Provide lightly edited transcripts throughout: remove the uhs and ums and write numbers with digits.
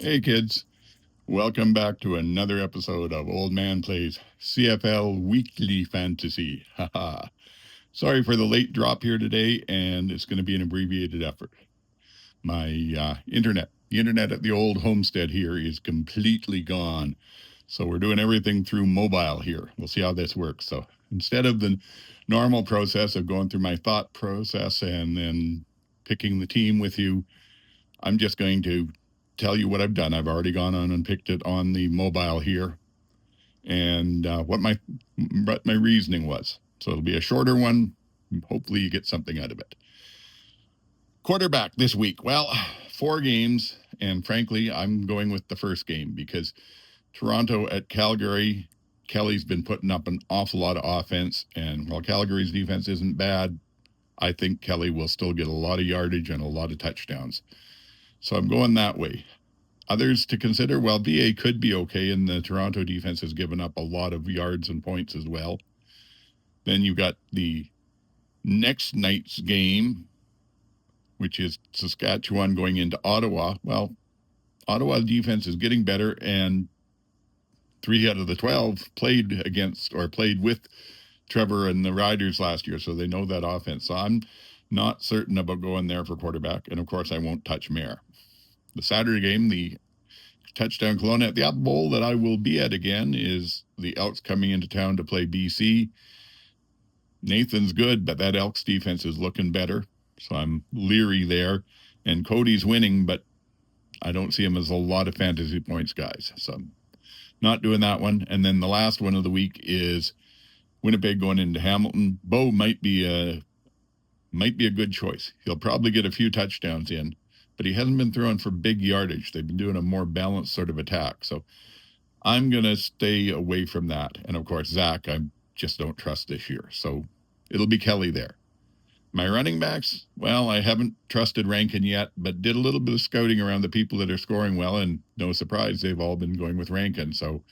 Hey kids, welcome back to another episode of Old Man Plays CFL Weekly Fantasy. Haha. Sorry for the late drop here today, and it's going to be an abbreviated effort. My the internet at the old homestead here is completely gone. So we're doing everything through mobile here. We'll see how this works. So instead of the normal process of going through my thought process and then picking the team with you, I'm just going to tell you what I've done. I've already gone on and picked it on the mobile here, and what my reasoning was. So it'll be a shorter one. Hopefully, you get something out of it. Quarterback this week. Well, 4 games, and frankly, I'm going with the first game because Toronto at Calgary. Kelly's been putting up an awful lot of offense, and while Calgary's defense isn't bad, I think Kelly will still get a lot of yardage and a lot of touchdowns. So I'm going that way. Others to consider, well, BA could be okay, and the Toronto defense has given up a lot of yards and points as well. Then you've got the next night's game, which is Saskatchewan going into Ottawa. Well, Ottawa's defense is getting better, and 3 out of the 12 played with Trevor and the Riders last year, so they know that offense. So I'm not certain about going there for quarterback, and of course I won't touch Mayer. The Saturday game, the touchdown Kelowna at the Apple Bowl that I will be at again, is the Elks coming into town to play BC. Nathan's good, but that Elks defense is looking better, so I'm leery there. And Cody's winning, but I don't see him as a lot of fantasy points guys, so I'm not doing that one. And then the last one of the week is Winnipeg going into Hamilton. Bo might be a good choice. He'll probably get a few touchdowns in, but he hasn't been throwing for big yardage. They've been doing a more balanced sort of attack. So I'm going to stay away from that. And of course, Zach, I just don't trust this year. So it'll be Kelly there. My running backs, well, I haven't trusted Rankin yet, but did a little bit of scouting around the people that are scoring well, and no surprise, they've all been going with Rankin. So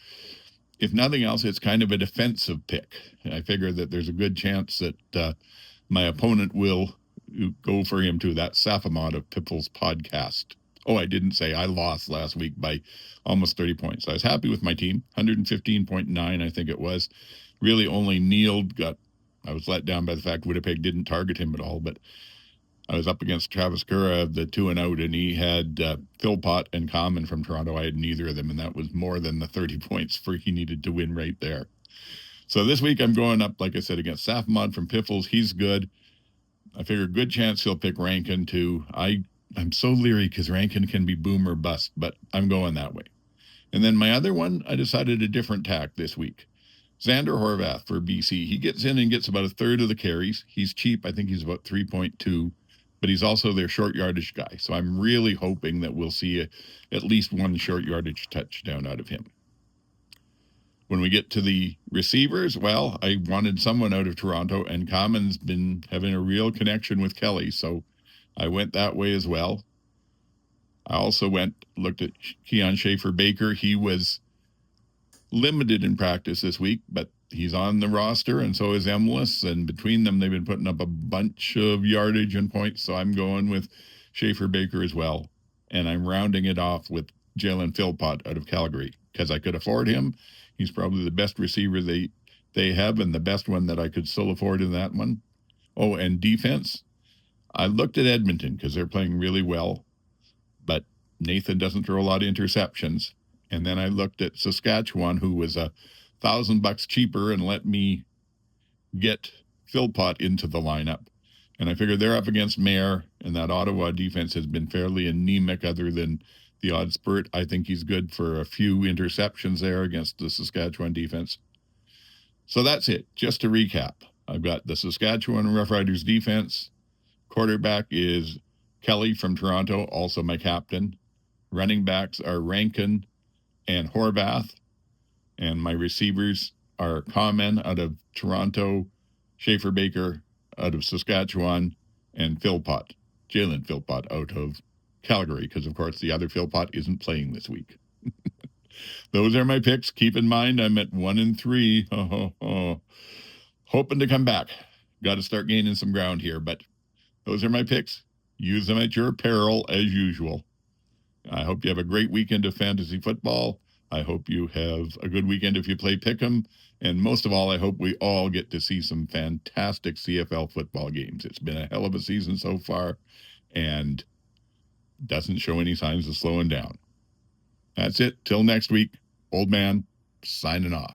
if nothing else, it's kind of a defensive pick. I figure that there's a good chance that my opponent will go for him too. That's Safamod of Pipple's podcast. Oh, I didn't say I lost last week by almost 30 points. I was happy with my team, 115.9, I think it was. Really only Neil I was let down by the fact Winnipeg didn't target him at all, but I was up against Travis Cura of the 2-0, and he had Philpott and Common from Toronto. I had neither of them, and that was more than the 30 points he needed to win right there. So this week I'm going up, like I said, against Safamod from Piffles. He's good. I figure good chance he'll pick Rankin too. I'm so leery because Rankin can be boom or bust, but I'm going that way. And then my other one, I decided a different tack this week. Xander Horvath for BC. He gets in and gets about a third of the carries. He's cheap. I think he's about 3.2, but he's also their short yardage guy. So I'm really hoping that we'll see at least one short yardage touchdown out of him. When we get to the receivers, well, I wanted someone out of Toronto, and Common's been having a real connection with Kelly, so I went that way as well. I also looked at Keon Schaefer-Baker. He was limited in practice this week, but he's on the roster, and so is Emlis, and between them, they've been putting up a bunch of yardage and points, so I'm going with Schaefer-Baker as well, and I'm rounding it off with Jalen Philpott out of Calgary, because I could afford him. He's probably the best receiver they have, and the best one that I could still afford in that one. Oh, and defense, I looked at Edmonton, because they're playing really well, but Nathan doesn't throw a lot of interceptions. And then I looked at Saskatchewan, who was $1,000 cheaper, and let me get Philpott into the lineup. And I figured they're up against Mayer, and that Ottawa defense has been fairly anemic other than the odd spurt. I think he's good for a few interceptions there against the Saskatchewan defense. So that's it. Just to recap, I've got the Saskatchewan Roughriders defense. Quarterback is Kelly from Toronto, also my captain. Running backs are Rankin and Horvath, and my receivers are Common out of Toronto, Schaefer-Baker out of Saskatchewan, and Jalen Philpott out of Calgary, because of course the other Philpott isn't playing this week. Those are my picks. Keep in mind I'm at 1-3. Hoping to come back. Got to start gaining some ground here, but those are my picks. Use them at your peril as usual. I hope you have a great weekend of fantasy football. I hope you have a good weekend if you play Pick'em. And most of all, I hope we all get to see some fantastic CFL football games. It's been a hell of a season so far and doesn't show any signs of slowing down. That's it. Till next week, Old Man signing off.